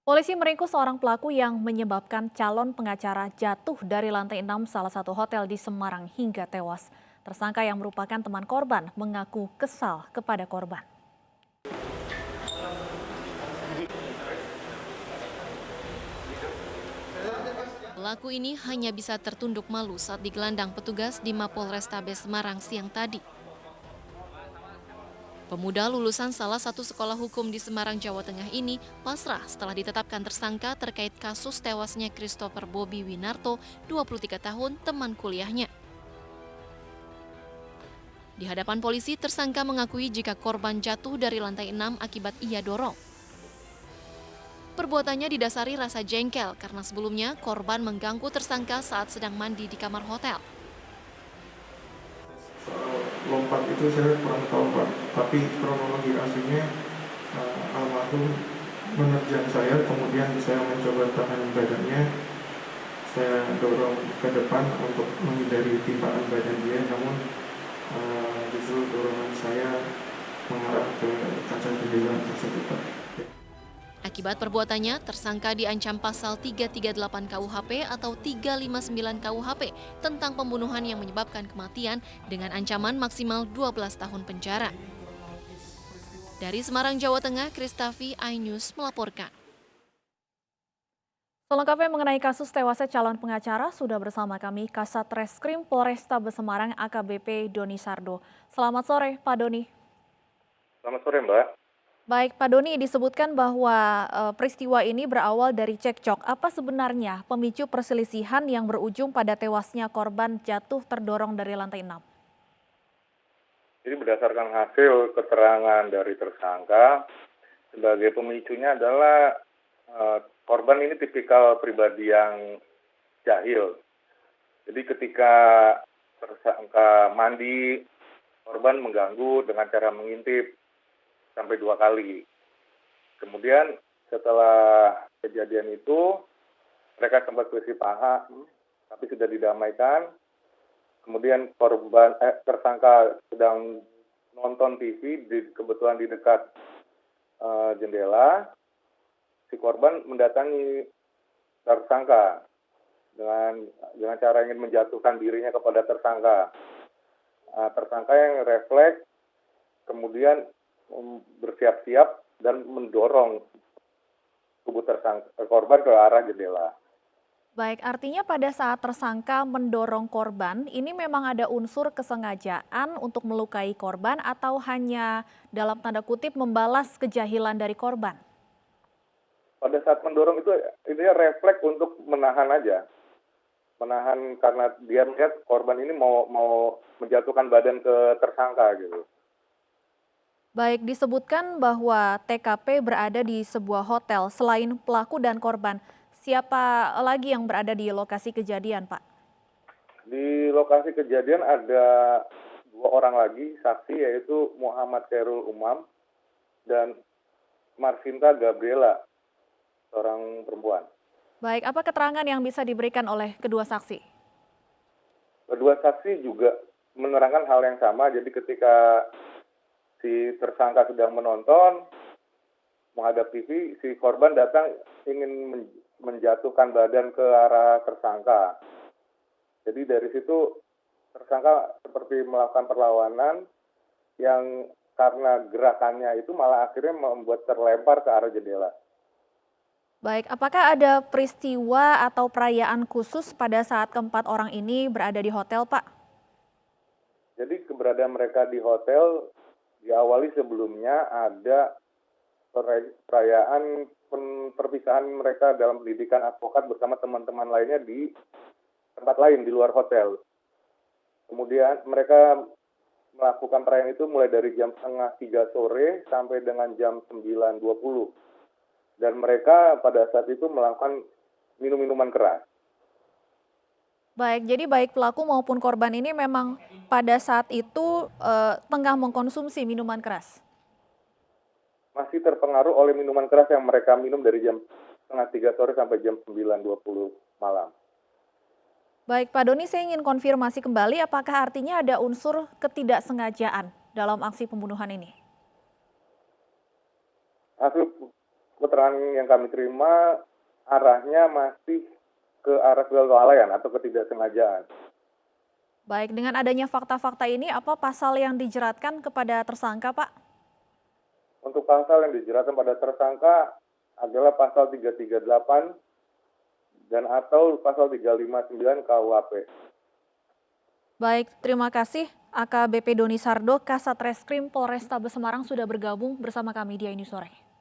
Polisi meringkus seorang pelaku yang menyebabkan calon pengacara jatuh dari lantai 6 salah satu hotel di Semarang hingga tewas. Tersangka yang merupakan teman korban mengaku kesal kepada korban. Pelaku ini hanya bisa tertunduk malu saat digelandang petugas di Mapolrestabes Semarang siang tadi. Pemuda lulusan salah satu sekolah hukum di Semarang, Jawa Tengah ini pasrah setelah ditetapkan tersangka terkait kasus tewasnya Christopher Bobi Winarto, 23 tahun, teman kuliahnya. Di hadapan polisi, tersangka mengakui jika korban jatuh dari lantai 6 akibat ia dorong. Perbuatannya didasari rasa jengkel karena sebelumnya korban mengganggu tersangka saat sedang mandi di kamar hotel. Lompat itu saya kurang tahu Pak, tapi kronologi aslinya almarhum menerjang saya, kemudian saya mencoba tahan badannya, saya dorong ke depan untuk menghindari timpaan badan dia, namun justru dorongan saya mengarah ke kaca jendela tersebut Pak. Akibat perbuatannya, tersangka diancam pasal 338 KUHP atau 359 KUHP tentang pembunuhan yang menyebabkan kematian dengan ancaman maksimal 12 tahun penjara. Dari Semarang, Jawa Tengah, Kristafi, iNews melaporkan. Selengkapnya mengenai kasus tewasnya calon pengacara sudah bersama kami Kasat Reskrim Polrestabes Semarang AKBP Doni Sardo. Selamat sore Pak Doni. Selamat sore, Mbak. Baik, Pak Doni, disebutkan bahwa peristiwa ini berawal dari cekcok. Apa sebenarnya pemicu perselisihan yang berujung pada tewasnya korban jatuh terdorong dari lantai 6? Jadi berdasarkan hasil keterangan dari tersangka, sebagai pemicunya adalah korban ini tipikal pribadi yang jahil. Jadi ketika tersangka mandi, korban mengganggu dengan cara mengintip sampai 2 kali. Kemudian setelah kejadian itu, mereka sempat selisih paham, tapi sudah didamaikan. Kemudian tersangka sedang nonton TV, kebetulan di dekat jendela. Si korban mendatangi tersangka dengan cara ingin menjatuhkan dirinya kepada tersangka. Tersangka yang refleks, kemudian bersiap-siap dan mendorong tubuh korban ke arah jendela. Baik, artinya pada saat tersangka mendorong korban, ini memang ada unsur kesengajaan untuk melukai korban atau hanya dalam tanda kutip membalas kejahilan dari korban? Pada saat mendorong itu intinya refleks untuk menahan aja. Menahan karena dia melihat korban ini mau menjatuhkan badan ke tersangka gitu. Baik, disebutkan bahwa TKP berada di sebuah hotel. Selain pelaku dan korban, siapa lagi yang berada di lokasi kejadian, Pak? Di lokasi kejadian ada 2 orang lagi saksi, yaitu Muhammad Khairul Umam dan Marsinta Gabriela, seorang perempuan. Baik, apa keterangan yang bisa diberikan oleh kedua saksi? Kedua saksi juga menerangkan hal yang sama, jadi ketika si tersangka sedang menonton, menghadap TV, si korban datang ingin menjatuhkan badan ke arah tersangka. Jadi dari situ tersangka seperti melakukan perlawanan yang karena gerakannya itu malah akhirnya membuat terlempar ke arah jendela. Baik, apakah ada peristiwa atau perayaan khusus pada saat keempat orang ini berada di hotel, Pak? Jadi keberadaan mereka di hotel diawali sebelumnya ada perayaan perpisahan mereka dalam pendidikan advokat bersama teman-teman lainnya di tempat lain di luar hotel. Kemudian mereka melakukan perayaan itu mulai dari jam 2:30 sore sampai dengan jam 9.20. Dan mereka pada saat itu melakukan minum-minuman keras. Baik, jadi baik pelaku maupun korban ini memang pada saat itu tengah mengkonsumsi minuman keras. Masih terpengaruh oleh minuman keras yang mereka minum dari jam 2:30 sore sampai jam 9.20 malam. Baik, Pak Doni, saya ingin konfirmasi kembali apakah artinya ada unsur ketidaksengajaan dalam aksi pembunuhan ini? Hasil keterangan yang kami terima arahnya masih ke arah kelalaian atau ketidaksengajaan. Baik, dengan adanya fakta-fakta ini, apa pasal yang dijeratkan kepada tersangka, Pak? Untuk pasal yang dijeratkan pada tersangka adalah pasal 338 dan atau pasal 359 KUHP. Baik, terima kasih AKBP Doni Sardo, Kasat Reskrim Polrestabes Semarang sudah bergabung bersama kami di Ini Sore.